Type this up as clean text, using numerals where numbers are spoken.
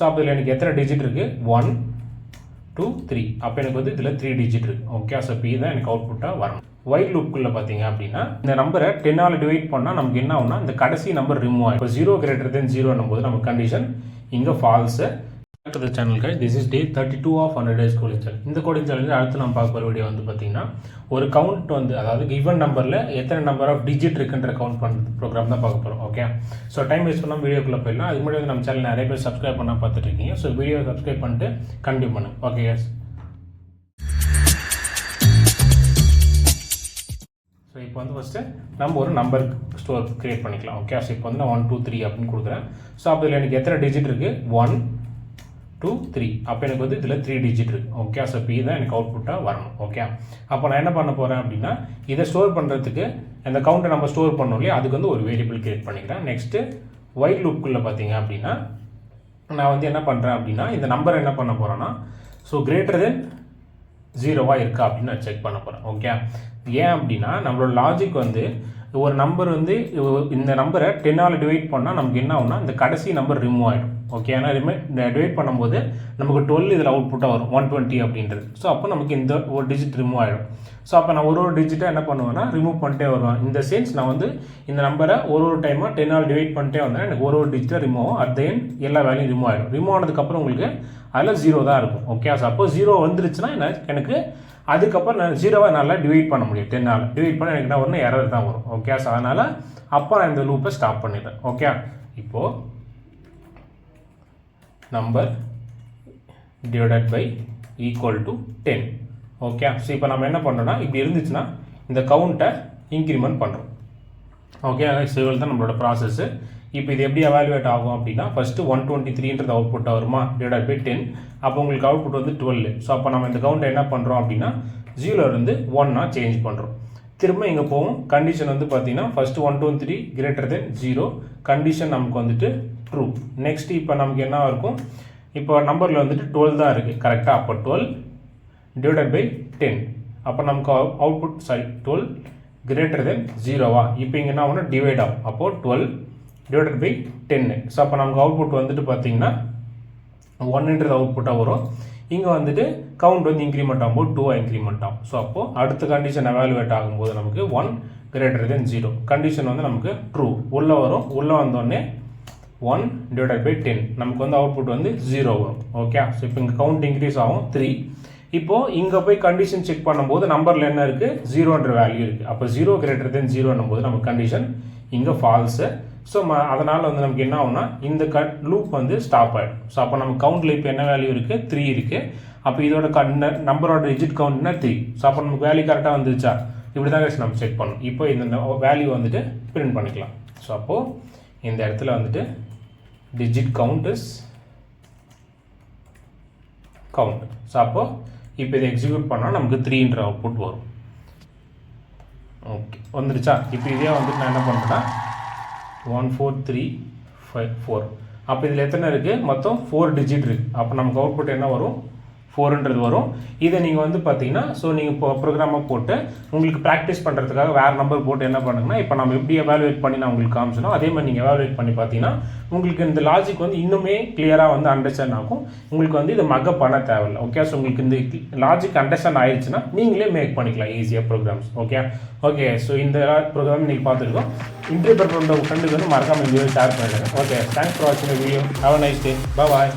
So அப்போ இதில் எனக்கு எத்தனை டிஜிட் இருக்குது 1 2 3 அப்போ எனக்கு வந்து இதில் 3 டிஜிட் இருக்குது ஓகே. ஸோ இப்போ இதுதான் எனக்கு அவுட்புட்டாக வரணும். வைல் லூப்புக்குள்ளே பார்த்தீங்க அப்படின்னா இந்த நம்பரை 10ஆல் டிவைட் பண்ணால் நமக்கு என்ன ஆகும்னா இந்த கடைசி நம்பர் ரிமூவ் ஆகும். இப்போ 0 greater than 0 போது நம்ம கண்டிஷன் இங்கே falls. the channel guys, this is day 32 of 100 days coding challenge. இந்த கோடிங் சேலஞ்சில் அடுத்து நம்ம பார்க்க போகிற வீடியோ வந்து பார்த்தீங்கன்னா ஒரு கவுண்ட் வந்து அதாவது கிவன் நம்பரில் எத்தனை நம்பர் ஆஃப் டிஜிட் இருக்குன்ற கவுண்ட் பண்ணுறது ப்ரோக்ராம் தான் பார்க்க போகிறோம் ஓகே. ஸோ டைம் வேஸ்ட் பண்ணால் வீடியோக்குள்ளே போயிடலாம். அதுக்கு முன்னாடி வந்து நம்ம சேனல் நிறைய பேர் சப்ஸ்கிரைப் பண்ணால் பார்த்துட்டு இருக்கீங்க. ஸோ வீடியோ சப்ஸ்கிரைப் பண்ணிட்டு கண்டினியூ பண்ணுங்க ஓகே எஸ். ஸோ இப்போ வந்து ஃபஸ்ட்டு நம்ம ஒரு நம்பர் ஸ்டோர் க்ரியேட் பண்ணிக்கலாம் ஓகே. ஸோ இப்போ வந்து நான் 1 2 3 அப்படின்னு கொடுக்குறேன். ஸோ அப்போ இதில் எனக்கு எத்தனை டிஜிட் இருக்குது 1 2 3 அப்போ எனக்கு வந்து இதில் 3 டிஜிட் இருக்குது ஓகே. ஸோ இப்போ இதுதான் எனக்கு அவுட்புட்டாக வரணும் ஓகே. அப்போ நான் என்ன பண்ண போகிறேன் அப்படின்னா இதை ஸ்டோர் பண்ணுறதுக்கு அந்த கவுண்டை நம்ம ஸ்டோர் பண்ணோம் இல்லையா, அதுக்கு வந்து ஒரு வேரியபிள் க்ரியேட் பண்ணிக்கிறேன். நெக்ஸ்ட்டு வைல் லூப்புக்குள்ளே பார்த்தீங்க அப்படின்னா நான் வந்து என்ன பண்ணுறேன் அப்படின்னா இந்த நம்பர் என்ன பண்ண போகிறேன்னா ஸோ கிரேட்டர் தென் 0 இருக்கா அப்படின்னு நான் செக் பண்ண போகிறேன் ஓகே. ஏன் அப்படின்னா நம்மளோட லாஜிக் வந்து ஒரு நம்பர் வந்து இந்த நம்பரை 10ஆல் டிவைட் பண்ணால் நமக்கு என்ன ஆகும்னா இந்த கடைசி நம்பர் ரிமூவ் ஆகிடும் ஓகே. ஏன்னா டிவைட் பண்ணும்போது நமக்கு 12 இதில் அவுட்புட்டாக வரும் 120 அப்படின்றது. ஸோ அப்போ நமக்கு இந்த ஒரு டிஜிட் ரிமூவ் ஆகிடும். ஸோ அப்போ நான் ஒரு டிஜிட்டாக என்ன பண்ணுவேன்னா ரிமூவ் பண்ணிட்டே வருவேன். இந்த சென்ஸ் நான் வந்து இந்த நம்பரை ஒரு டைமாக 10ஆல் டிவைட் பண்ணிட்டே வந்தேன் எனக்கு ஒரு டிஜிட்டாக ரிமூவ் ஆகும். அட் தென் எல்லா வேலையும் ரிமூவ் ஆகிடும். ரிமூவ் ஆனதுக்கப்புறம் உங்களுக்கு அதில் 0 தான் இருக்கும் ஓகே. ஸோ அப்போ 0 வந்துருச்சுன்னா எனக்கு அதுக்கப்புறம் நான் 0 நல்லா டிவைட் பண்ண முடியும். 10ஆல் டிவைட் பண்ண எனக்கு என்ன வரும் எரர் தான் வரும் ஓகே. ஸோ அதனால் அப்போ நான் இந்த லூப்பை ஸ்டாப் பண்ணிடுறேன் ஓகே. இப்போது number divided by equal to 10 okay. So இப்போ நம்ம என்ன பண்ணுறோன்னா இப்படி இருந்துச்சுன்னா இந்த கவுண்ட்டை இன்க்ரிமெண்ட் பண்ணுறோம் ஓகே. ஸோ இவ்வளோ தான் நம்மளோட ப்ராசஸ்ஸு. இப்போ இது எப்படி எவாலுவேட் ஆகும் அப்படின்னா ஃபஸ்ட்டு 123ன்றது அவுட்புட்டாக வருமா டிவைடட் பை 10. அப்போ உங்களுக்கு அவுட்புட் வந்து 12. ஸோ அப்போ நம்ம இந்த கவுண்டை என்ன பண்ணுறோம் அப்படின்னா 0லேருந்து 1ஆக சேஞ்ச் பண்ணுறோம். திரும்ப இங்கே போகும். கண்டிஷன் வந்து பார்த்தீங்கன்னா ஃபஸ்ட்டு 1 2 3 greater than 0 கண்டிஷன் நமக்கு வந்துட்டு ட்ரூ. நெக்ஸ்ட் இப்போ நமக்கு என்ன இருக்கும் இப்போ நம்பரில் வந்துட்டு 12 தான் இருக்குது கரெக்டாக. அப்போ 12 டிவைடட் பை 10 அப்போ நமக்கு அவுட்புட் 12 greater than 0வா. இப்போ இங்கே என்ன ஆகும்னா டிவைட் ஆகும். அப்போது 12 டிவைடட் பை 10. ஸோ அப்போ நமக்கு அவுட்புட் வந்துட்டு பார்த்தீங்கன்னா 1ன்றது அவுட்புட்டாக வரும். இங்கே வந்துட்டு கவுண்ட் வந்து இன்க்ரிமெண்ட் ஆகும்போது 2 இன்க்ரிமெண்ட் ஆகும். ஸோ அப்போது அடுத்த கண்டிஷன் எவாலுவேட் ஆகும்போது நமக்கு 1 greater than 0 கண்டிஷன் வந்து நமக்கு ட்ரூ உள்ளே வரும். உள்ளே வந்தோடனே 1 டிவைடட் பை 10 நமக்கு வந்து அவுட்புட் வந்து 0 வரும் ஓகே. ஸோ இப்போ இங்கே கவுண்ட் இன்க்ரீஸ் ஆகும் 3. இப்போது இங்கே போய் கண்டிஷன் செக் பண்ணும்போது நம்பரில் என்ன இருக்குது 0ன்ற வேல்யூ இருக்குது. அப்போ 0 greater than 0 போது நமக்கு கண்டிஷன் இங்கே ஃபால்ஸு. ஸோ அதனால் வந்து நமக்கு என்ன ஆகும்னா இந்த லூப் வந்து ஸ்டாப் ஆகிடும். ஸோ அப்போ நம்ம கவுண்டில் இப்போ என்ன வேல்யூ இருக்குது 3 இருக்குது. அப்போ இதோட நம்பரோட டிஜிட் கவுண்ட்னா 3. ஸோ அப்போ நமக்கு வேல்யூ கரெக்டாக வந்துருச்சா இப்படி தான் நம்ம செக் பண்ணணும். இப்போ இந்த வேல்யூ வந்துட்டு பிரிண்ட் பண்ணிக்கலாம். ஸோ அப்போது இந்த இடத்துல வந்துட்டு digit count is count. So அப்போது இப்போ இதை எக்ஸிக்யூட் பண்ணால் நமக்கு 3ன்ற அவுட்புட் வரும் ஓகே. வந்துருச்சா. இப்போ இதே வந்துட்டு நான் என்ன பண்ணுறேன்னா 1 4 3 5 4 அப்போ இதில் எத்தனை இருக்குது மொத்தம் 4 டிஜிட் இருக்குது. அப்போ நமக்கு அவுட்புட் என்ன வரும் 4ன்றது வரும். இதை நீங்கள் வந்து பார்த்தீங்கன்னா ஸோ நீங்கள் இப்போ ப்ரோக்ராமாக போட்டு உங்களுக்கு ப்ராக்டிஸ் பண்ணுறதுக்காக வேறு நம்பர் போட்டு என்ன பண்ணுங்கன்னா இப்போ நம்ம எப்படி எவாலுவேட் பண்ணி நான் உங்களுக்கு காமிச்சோம் அதே மாதிரி நீங்கள் எவாலுவேட் பண்ணி பார்த்தீங்கன்னா உங்களுக்கு இந்த லாஜிக் வந்து இன்னுமே கிளியராக வந்து அண்டர்ஸ்டாண்ட் ஆகும். உங்களுக்கு வந்து இதை மக்கப் பண்ண தேவையில்லை ஓகே. ஸோ உங்களுக்கு இந்த லாஜிக் அண்டர்ஸ்டாண்ட் ஆயிடுச்சுன்னா நீங்களே மேக் பண்ணிக்கலாம் ஈஸியாக ப்ரோக்ராம்ஸ் ஓகே. ஓகே ஸோ இந்த ப்ரோக்ராம் நீங்கள் பார்த்துருக்கோம். இன்டர்வியூ பண்ணுற ஃப்ரெண்டுக்கு வந்து மறக்காமல் இந்த வீடியோ ஷேர் பண்ணிடுங்க ஓகே. தேங்க்ஸ் ஃபார் வாட்சிங் the video. Have a nice day. Bye.